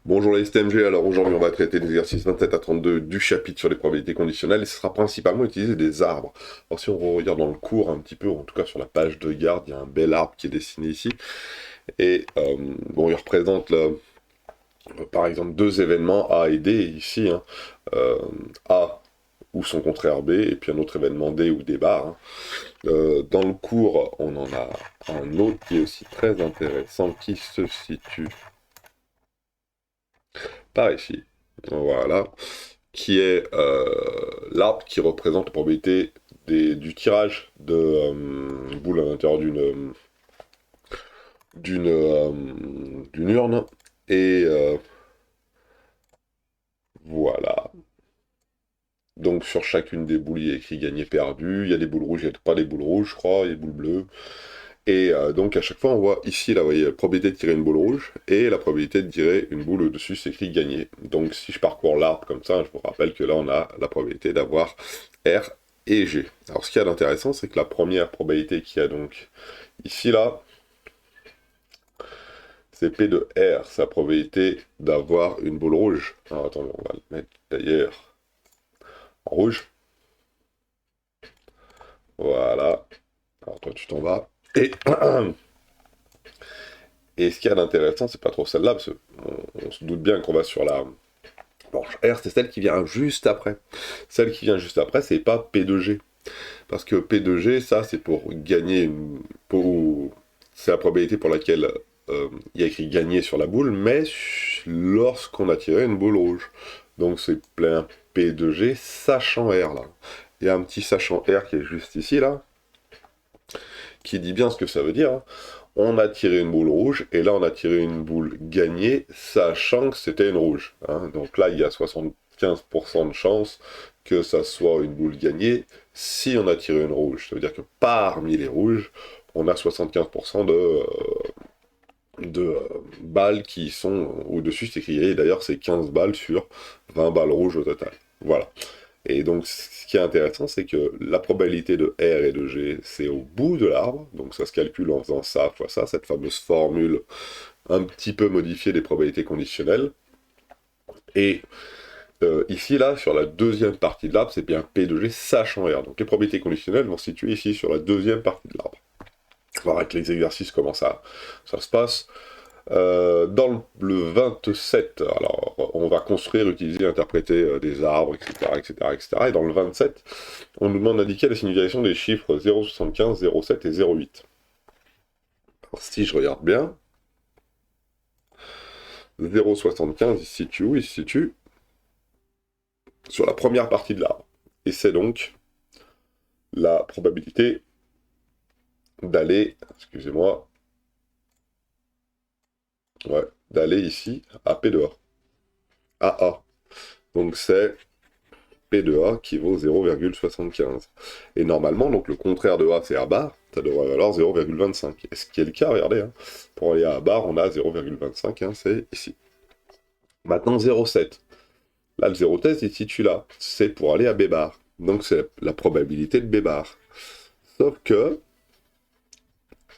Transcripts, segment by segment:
Bonjour les STMG, alors aujourd'hui on va traiter l'exercice 27 à 32 du chapitre sur les probabilités conditionnelles et ce sera principalement utiliser des arbres. Alors si on regarde dans le cours un petit peu, ou en tout cas sur la page de garde, il y a un bel arbre qui est dessiné ici. Et bon, il représente par exemple deux événements A et D ici. A ou son contraire B, et puis un autre événement D ou D bar. Dans le cours, on en a un autre qui est aussi très intéressant qui se situe par ici. Voilà. Qui est l'arbre qui représente la probabilité du tirage de boules à l'intérieur d'une urne. Et voilà. Donc sur chacune des boules, il y a écrit gagné, perdu. Il y a des boules rouges, il n'y a pas des boules rouges, je crois, il y a des boules bleues. Et donc à chaque fois, on voit ici, là, vous voyez, la probabilité de tirer une boule rouge et la probabilité de tirer une boule au-dessus, c'est écrit gagné. Donc si je parcours l'arbre comme ça, je vous rappelle que là, on a la probabilité d'avoir R et G. Alors ce qu'il y a d'intéressant, c'est que la première probabilité qu'il y a donc ici, là, c'est P de R, sa probabilité d'avoir une boule rouge. Alors attendez, on va le mettre d'ailleurs en rouge. Voilà. Alors toi, tu t'en vas. Et Et ce qu'il y a d'intéressant, c'est pas trop celle-là, parce qu'on se doute bien qu'on va sur la branche R, c'est celle qui vient juste après. Celle qui vient juste après, c'est pas P2G. Parce que P2G, ça, c'est pour gagner c'est la probabilité pour laquelle il y a écrit gagner sur la boule, mais lorsqu'on a tiré une boule rouge. Donc c'est plein P2G, sachant R, là. Il y a un petit sachant R qui est juste ici, là, qui dit bien ce que ça veut dire, hein. On a tiré une boule rouge, et là on a tiré une boule gagnée, sachant que c'était une rouge, hein. Donc là, il y a 75% de chance que ça soit une boule gagnée si on a tiré une rouge. Ça veut dire que parmi les rouges, on a 75% de balles qui sont au-dessus, c'est écrit, et d'ailleurs c'est 15 balles sur 20 balles rouges au total. Voilà. Et donc, ce qui est intéressant, c'est que la probabilité de R et de G, c'est au bout de l'arbre. Donc, ça se calcule en faisant ça fois ça, cette fameuse formule un petit peu modifiée des probabilités conditionnelles. Et ici, là, sur la deuxième partie de l'arbre, c'est bien P de G sachant R. Donc, les probabilités conditionnelles vont se situer ici, sur la deuxième partie de l'arbre. On va voir avec les exercices comment ça se passe. Dans le 27, alors on va construire, utiliser, interpréter des arbres, etc., etc., etc. Et dans le 27, on nous demande d'indiquer la signification des chiffres 0,75, 0,7 et 0,8. Alors si je regarde bien, 0,75, il se situe où? Il se situe sur la première partie de l'arbre. Et c'est donc la probabilité d'aller, excusez-moi, ouais, d'aller ici à P de A, à A. Donc c'est P de A qui vaut 0,75. Et normalement, donc le contraire de A, c'est A bar, ça devrait valoir 0,25. Et ce qui est le cas, regardez, hein, pour aller à A bar, on a 0,25, hein, c'est ici. Maintenant, 0,7. Là, le 0,7, il se situe là. C'est pour aller à B bar. Donc, c'est la probabilité de B bar. Sauf que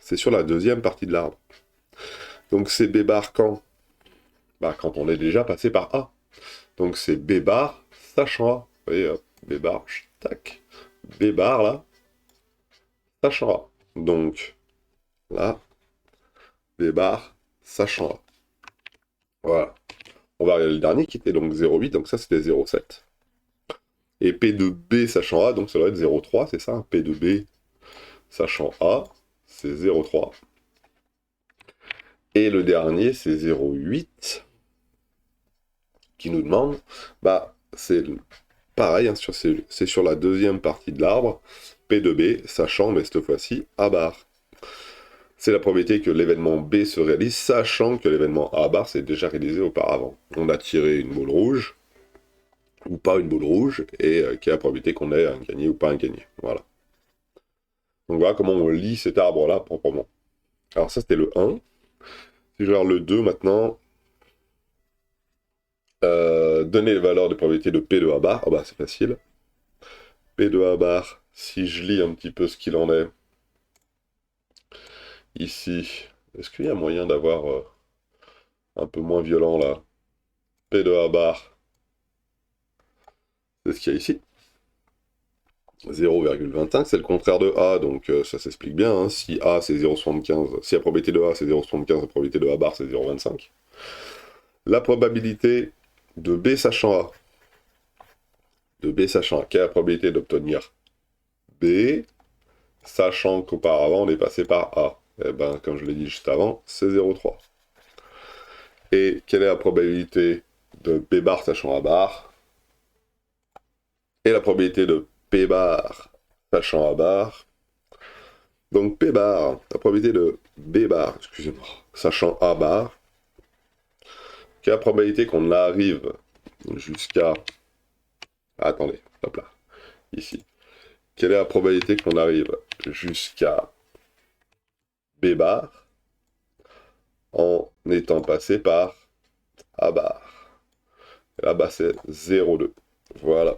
c'est sur la deuxième partie de l'arbre. Donc, c'est B bar quand? Bah, quand on est déjà passé par A. Donc, c'est B bar, sachant A. Vous voyez, hop, B bar, tac. B bar, là, sachant A. Donc, là, B bar, sachant A. Voilà. On va regarder le dernier qui était donc 0,8, donc ça c'était 0,7. Et P de B sachant A, donc ça doit être 0,3, c'est ça, hein. P de B sachant A, c'est 0,3. Et le dernier, c'est 0,8, qui nous demande, bah, c'est pareil, hein, c'est sur la deuxième partie de l'arbre, P de B sachant, mais cette fois-ci, A bar. C'est la probabilité que l'événement B se réalise, sachant que l'événement A bar s'est déjà réalisé auparavant. On a tiré une boule rouge, ou pas une boule rouge, et qui a la probabilité qu'on ait un gagné ou pas un gagné. Voilà. Donc voilà comment on lit cet arbre-là proprement. Alors ça c'était le 1. Si je regarde le 2 maintenant, donner les valeurs de probabilité de P de A bar, oh bah c'est facile. P de A bar, si je lis un petit peu ce qu'il en est, ici, est-ce qu'il y a moyen d'avoir un peu moins violent là? P de A bar, c'est ce qu'il y a ici. 0,25, c'est le contraire de A, donc ça s'explique bien. Hein. Si A c'est 0,75, si la probabilité de A c'est 0,75, la probabilité de A bar c'est 0,25. La probabilité de B sachant A, quelle est la probabilité d'obtenir B, sachant qu'auparavant on est passé par A? Eh ben, comme je l'ai dit juste avant, c'est 0,3. Et quelle est la probabilité de B bar sachant A bar? Et la probabilité de P bar sachant A bar? Donc P bar, la probabilité de B bar, excusez-moi, sachant A bar, quelle est la probabilité qu'on arrive jusqu'à... Attendez, hop là, ici. Quelle est la probabilité qu'on arrive jusqu'à B bar en étant passé par A bar? Et là-bas, c'est 0,2. Voilà.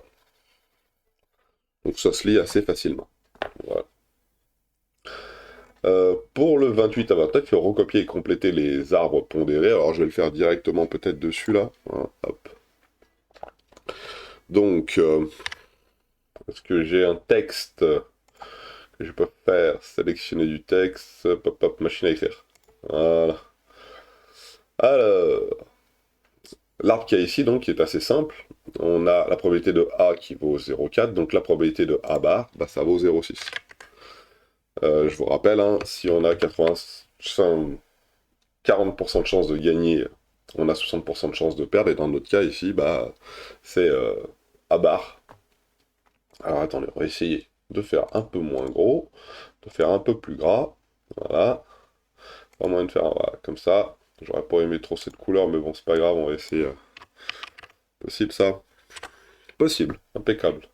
Donc ça se lit assez facilement. Voilà. Pour le 28 à 29, il faut recopier et compléter les arbres pondérés. Alors je vais le faire directement peut-être dessus là. Hein, hop. Donc, est-ce que j'ai un texte que je peux faire? Sélectionner du texte, pop-up, machine à écrire. Voilà. Alors, l'arbre qu'il y a ici, donc, qui est assez simple. On a la probabilité de A qui vaut 0,4, donc la probabilité de A bar, bah, ça vaut 0,6. Je vous rappelle, hein, si on a 40% de chance de gagner, on a 60% de chance de perdre, et dans notre cas ici, bah, c'est A bar. Alors attendez, on va essayer de faire un peu moins gros, de faire un peu plus gras, voilà. Pas moyen de faire, voilà, comme ça. J'aurais pas aimé trop cette couleur, mais bon, c'est pas grave, on va essayer. Possible ça? Possible, impeccable.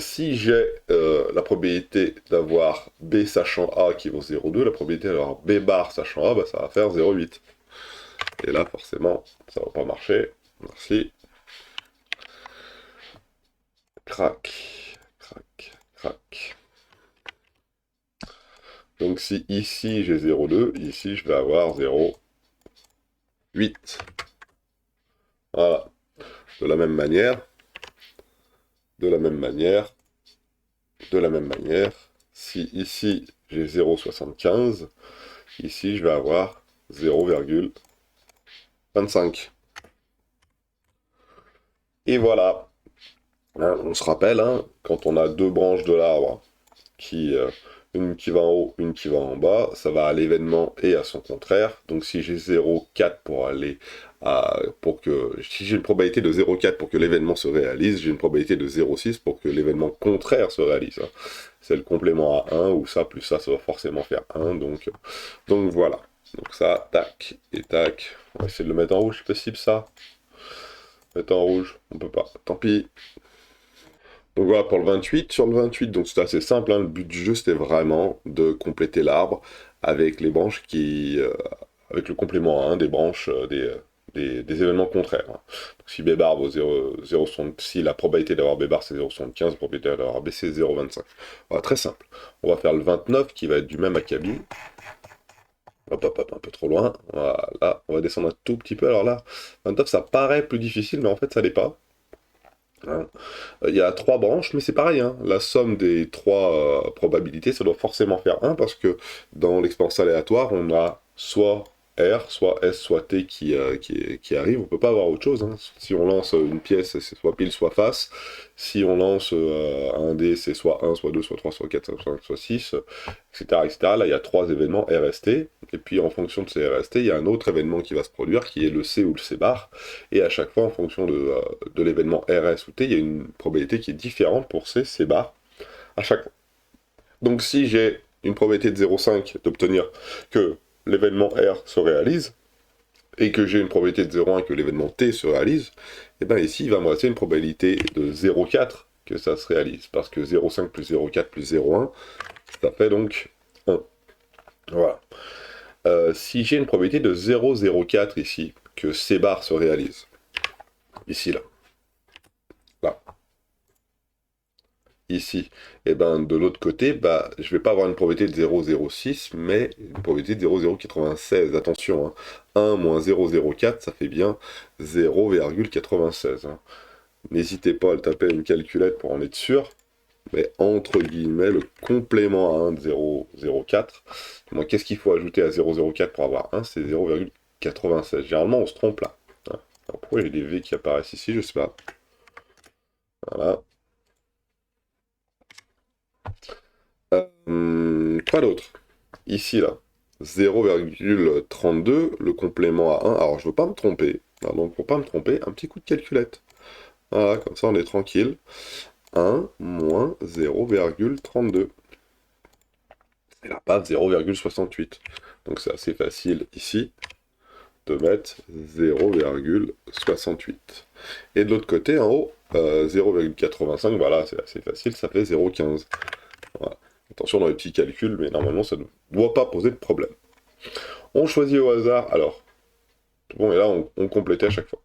Si j'ai la probabilité d'avoir B sachant A qui vaut 0,2, la probabilité d'avoir B bar sachant A, bah, ça va faire 0,8. Et là, forcément, ça va pas marcher. Merci. Crac, crac, crac. Donc si ici j'ai 0,2, ici je vais avoir 0,8. Voilà. De la même manière, de la même manière, de la même manière, si ici j'ai 0,75, ici je vais avoir 0,25. Et voilà. Hein, on se rappelle, hein, quand on a deux branches de l'arbre, une qui va en haut, une qui va en bas, ça va à l'événement et à son contraire. Donc si j'ai 0,4 pour aller si j'ai une probabilité de 0,4 pour que l'événement se réalise, j'ai une probabilité de 0,6 pour que l'événement contraire se réalise. Hein. C'est le complément à 1, où ça plus ça va forcément faire 1, donc voilà. Donc ça, tac, et tac. On va essayer de le mettre en rouge, c'est possible ça? Mettre en rouge, on peut pas, tant pis. Donc voilà pour le 28. Sur le 28, donc c'est assez simple, hein, le but du jeu c'était vraiment de compléter l'arbre avec les branches avec le complément à 1 des branches des événements contraires. Hein. Donc si B bar vaut 0,60, si la probabilité d'avoir B bar c'est 0,75, la probabilité d'avoir B c'est 0,25. Voilà, très simple. On va faire le 29 qui va être du même acabit. Hop, hop, hop, un peu trop loin. Voilà, on va descendre un tout petit peu. Alors là, 29 ça paraît plus difficile, mais en fait ça l'est pas. Hein. Il y a trois branches, mais c'est pareil, hein. La somme des trois probabilités, ça doit forcément faire 1, parce que dans l'expérience aléatoire, on a soit R, soit S, soit T qui arrive, on peut pas avoir autre chose. Hein. Si on lance une pièce, c'est soit pile, soit face. Si on lance un dé, c'est soit 1, soit 2, soit 3, soit 4, soit 5, soit 6, etc., etc. Là, il y a trois événements RST, et puis en fonction de ces RST, il y a un autre événement qui va se produire, qui est le C ou le C bar, et à chaque fois, en fonction de l'événement RS ou T, il y a une probabilité qui est différente pour ces C bar à chaque fois. Donc si j'ai une probabilité de 0,5 d'obtenir que l'événement R se réalise, et que j'ai une probabilité de 0,1 que l'événement T se réalise, et bien ici, il va me rester une probabilité de 0,4 que ça se réalise, parce que 0,5 plus 0,4 plus 0,1, ça fait donc 1. Voilà. Si j'ai une probabilité de 0,04 ici, que C bar se réalise, ici, là, ici, et ben de l'autre côté, bah, je vais pas avoir une probabilité de 0,06, mais une probabilité de 0,096. Attention, hein. 1 moins 0,04, ça fait bien 0,96. Hein. N'hésitez pas à le taper à une calculette pour en être sûr, mais entre guillemets, le complément à 1 de 0,04, moi, qu'est-ce qu'il faut ajouter à 0,04 pour avoir 1? C'est 0,96. Généralement, on se trompe là. Hein. Alors, pourquoi j'ai des V qui apparaissent ici? Je sais pas. Voilà. Quoi d'autre? Ici, là, 0,32, le complément à 1. Alors, je veux pas me tromper. Alors, donc, pour pas me tromper, un petit coup de calculette. Voilà, comme ça, on est tranquille. 1 moins 0,32. Et la base 0,68. Donc, c'est assez facile ici de mettre 0,68. Et de l'autre côté, en haut, 0,85, voilà, c'est assez facile, ça fait 0,15. Voilà. Attention dans les petits calculs, mais normalement, ça ne doit pas poser de problème. On choisit au hasard, alors, bon, et là, on complétait à chaque fois.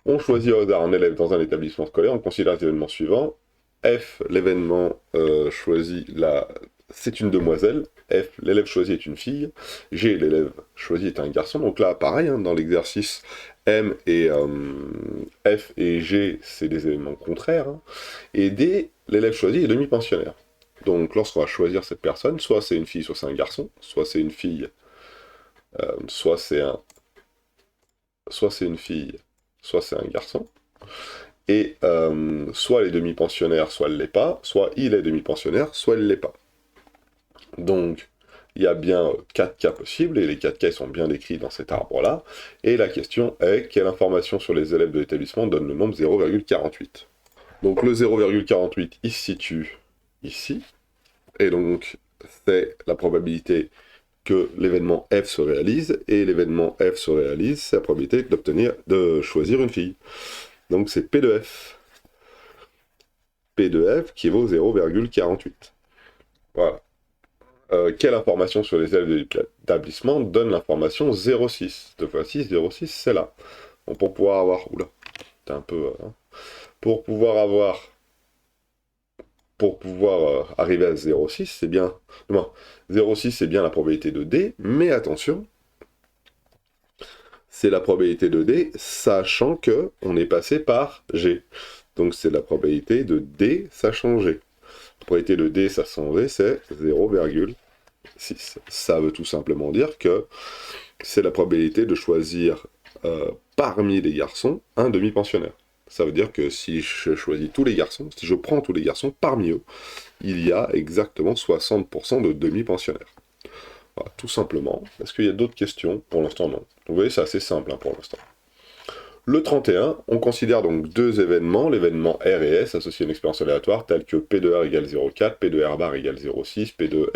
On choisit au hasard un élève dans un établissement scolaire, on considère les événements suivants. F, l'événement choisi, c'est une demoiselle. F, l'élève choisi est une fille. G, l'élève choisi est un garçon. Donc là, pareil, hein, dans l'exercice, M et F et G, c'est des événements contraires. Hein. Et D, l'élève choisi est demi-pensionnaire. Donc lorsqu'on va choisir cette personne, soit c'est une fille, soit c'est un garçon, soit c'est une fille, soit c'est une fille, soit c'est un garçon. Et soit elle est demi-pensionnaire, soit elle l'est pas, soit il est demi-pensionnaire, soit elle l'est pas. Donc, il y a bien 4 cas possibles, et les 4 cas sont bien décrits dans cet arbre-là. Et la question est, quelle information sur les élèves de l'établissement donne le nombre 0,48? Donc le 0,48, il se situe ici, et donc c'est la probabilité que l'événement F se réalise, et l'événement F se réalise, c'est la probabilité de choisir une fille. Donc c'est P de F. P de F qui vaut 0,48. Voilà. Quelle information sur les élèves de l'établissement donne l'information 0,6? 2 fois 6, 0,6, c'est là. Bon, pour pouvoir avoir... Oula, c'est un peu... Hein. Pour pouvoir arriver à 0,6, c'est bien... Non, 0,6, c'est bien la probabilité de D, mais attention, c'est la probabilité de D, sachant que on est passé par G. Donc c'est la probabilité de D, sachant G. La probabilité de D, sachant G, c'est 0,6. Ça veut tout simplement dire que c'est la probabilité de choisir parmi les garçons un demi-pensionnaire. Ça veut dire que si je choisis tous les garçons, si je prends tous les garçons, parmi eux, il y a exactement 60% de demi-pensionnaires. Voilà, tout simplement. Est-ce qu'il y a d'autres questions? Pour l'instant, non. Vous voyez, c'est assez simple hein, pour l'instant. Le 31, on considère donc deux événements, l'événement R et S associés à une expérience aléatoire, tels que P de R égale 0,4, P de R bar égale 0,6, P de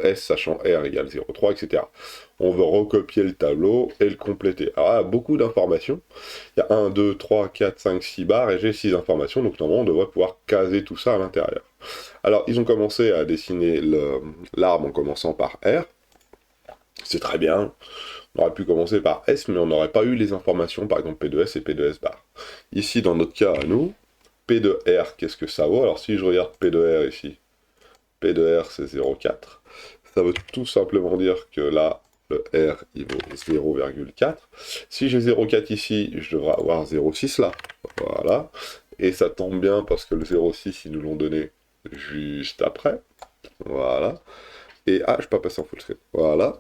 S sachant R égale 0,3, etc. On veut recopier le tableau et le compléter. Alors, il y a beaucoup d'informations. Il y a 1, 2, 3, 4, 5, 6 barres et j'ai 6 informations, donc normalement on devrait pouvoir caser tout ça à l'intérieur. Alors, ils ont commencé à dessiner l'arbre en commençant par R. C'est très bien. On aurait pu commencer par S, mais on n'aurait pas eu les informations, par exemple P de S et P de S bar. Ici, dans notre cas à nous, P de R, qu'est-ce que ça vaut? Alors si je regarde P de R ici, P de R c'est 0,4. Ça veut tout simplement dire que là, le R, il vaut 0,4. Si j'ai 0,4 ici, je devrais avoir 0,6 là. Voilà. Et ça tombe bien parce que le 0,6, ils nous l'ont donné juste après. Voilà. Et, ah, je ne peux pas passer en full screen. Voilà.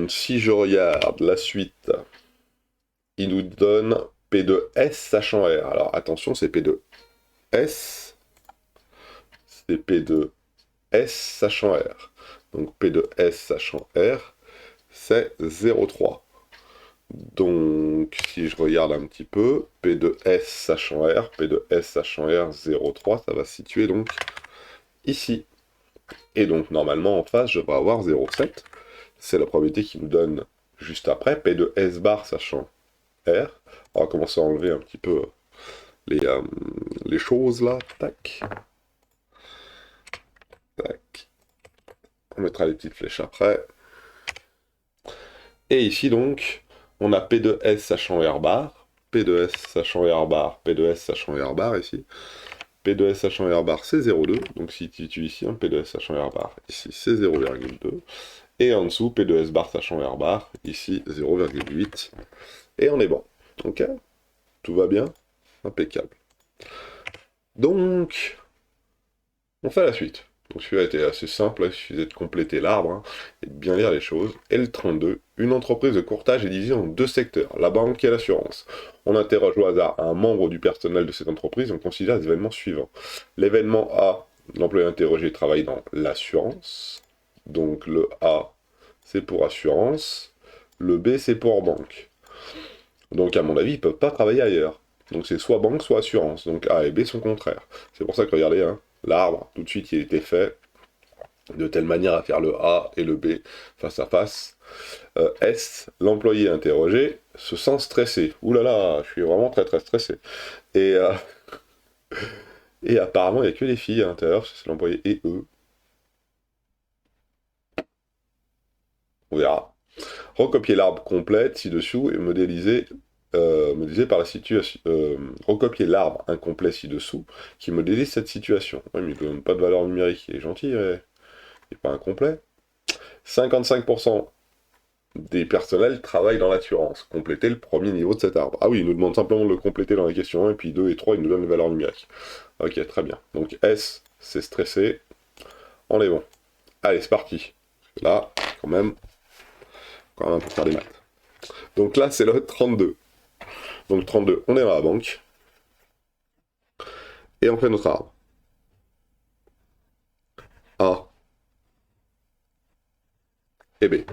Si je regarde la suite, il nous donne P de S sachant R. Alors attention, c'est P de S, c'est P de S sachant R. Donc P de S sachant R, c'est 0,3. Donc si je regarde un petit peu, P de S sachant R, P de S sachant R, 0,3, ça va se situer donc ici. Et donc normalement en face, je vais avoir 0,7. C'est la probabilité qui nous donne juste après, P de S bar sachant R. On va commencer à enlever un petit peu les choses là. Tac. Tac. On mettra les petites flèches après. Et ici donc, on a P de S sachant R bar. P de S sachant R bar, P de S sachant R bar ici. P de S sachant R bar, c'est 0,2. Donc si tu utilises ici un P de S sachant R bar, ici c'est 0,2. Et en dessous, P de S bar sachant R bar, ici 0,8. Et on est bon. Ok? Tout va bien? Impeccable. Donc, on fait la suite. Donc celui-là était assez simple, il suffisait de compléter l'arbre hein, et de bien lire les choses. L32, une entreprise de courtage est divisée en deux secteurs, la banque et l'assurance. On interroge au hasard un membre du personnel de cette entreprise et on considère les événements suivants. L'événement A, l'employé interrogé travaille dans l'assurance. Donc le A, c'est pour assurance. Le B, c'est pour banque. Donc à mon avis, ils ne peuvent pas travailler ailleurs. Donc c'est soit banque, soit assurance. Donc A et B sont contraires. C'est pour ça que regardez, hein, l'arbre, tout de suite, il était fait de telle manière à faire le A et le B face à face. S, l'employé interrogé, se sent stressé. Ouh là là, je suis vraiment très très stressé. Et, et apparemment, il n'y a que les filles à l'intérieur, c'est l'employé et eux. On verra. Recopier l'arbre complet ci-dessous et modéliser par la situation. Recopier l'arbre incomplet ci-dessous qui modélise cette situation. Oui, mais il ne donne pas de valeur numérique, il est gentil, mais il n'est pas incomplet. 55% des personnels travaillent dans l'assurance. Compléter le premier niveau de cet arbre. Ah oui, il nous demande simplement de le compléter dans la question 1, et puis 2 et 3, il nous donne les valeurs numériques. Ok, très bien. Donc S, c'est stressé. On est bon. Allez, c'est parti. Là, quand même, on peut faire des maths. Donc là, c'est le 32. Donc 32, on est dans la banque. Et on fait notre arbre. A et B.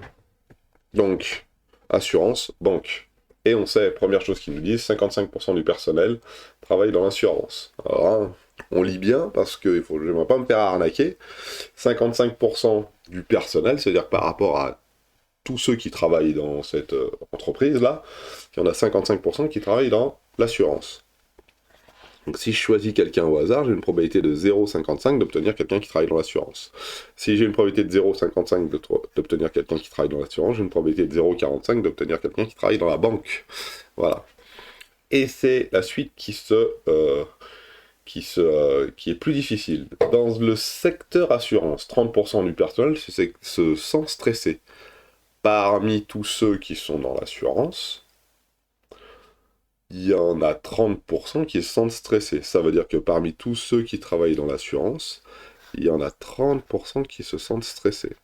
Donc, assurance, banque. Et on sait, première chose qu'ils nous disent, 55% du personnel travaille dans l'assurance. Alors, hein, on lit bien, parce que je ne vais pas me faire arnaquer. 55% du personnel, c'est-à-dire par rapport à tous ceux qui travaillent dans cette entreprise-là, il y en a 55% qui travaillent dans l'assurance. Donc si je choisis quelqu'un au hasard, j'ai une probabilité de 0,55 d'obtenir quelqu'un qui travaille dans l'assurance. Si j'ai une probabilité de 0,55 d'obtenir quelqu'un qui travaille dans l'assurance, j'ai une probabilité de 0,45 d'obtenir quelqu'un qui travaille dans la banque. Voilà. Et c'est la suite qui est plus difficile. Dans le secteur assurance, 30% du personnel se sent stressé. Parmi tous ceux qui sont dans l'assurance, il y en a 30% qui se sentent stressés. Ça veut dire que parmi tous ceux qui travaillent dans l'assurance, il y en a 30% qui se sentent stressés.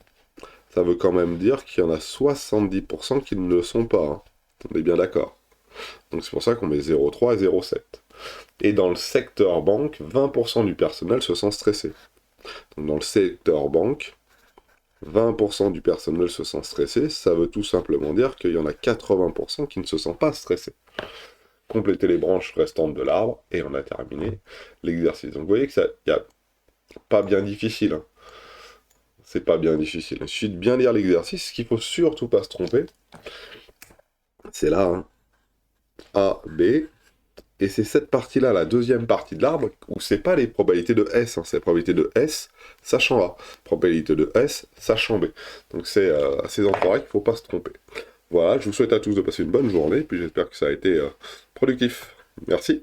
Ça veut quand même dire qu'il y en a 70% qui ne le sont pas. Hein. On est bien d'accord. Donc c'est pour ça qu'on met 0,3 et 0,7. Et dans le secteur banque, 20% du personnel se sent stressé. Donc dans le secteur banque, 20% du personnel se sent stressé, ça veut tout simplement dire qu'il y en a 80% qui ne se sentent pas stressés. Compléter les branches restantes de l'arbre, et on a terminé l'exercice. Donc vous voyez que ça, y a pas bien difficile. Hein. C'est pas bien difficile. Il suffit de bien lire l'exercice, ce qu'il faut surtout pas se tromper. C'est là, hein. A, B, et c'est cette partie-là, la deuxième partie de l'arbre, où c'est pas les probabilités de S, hein, c'est la probabilité de S sachant A, probabilité de S sachant B. Donc c'est à ces endroits-là qu'il ne faut pas se tromper. Voilà, je vous souhaite à tous de passer une bonne journée, puis j'espère que ça a été productif. Merci.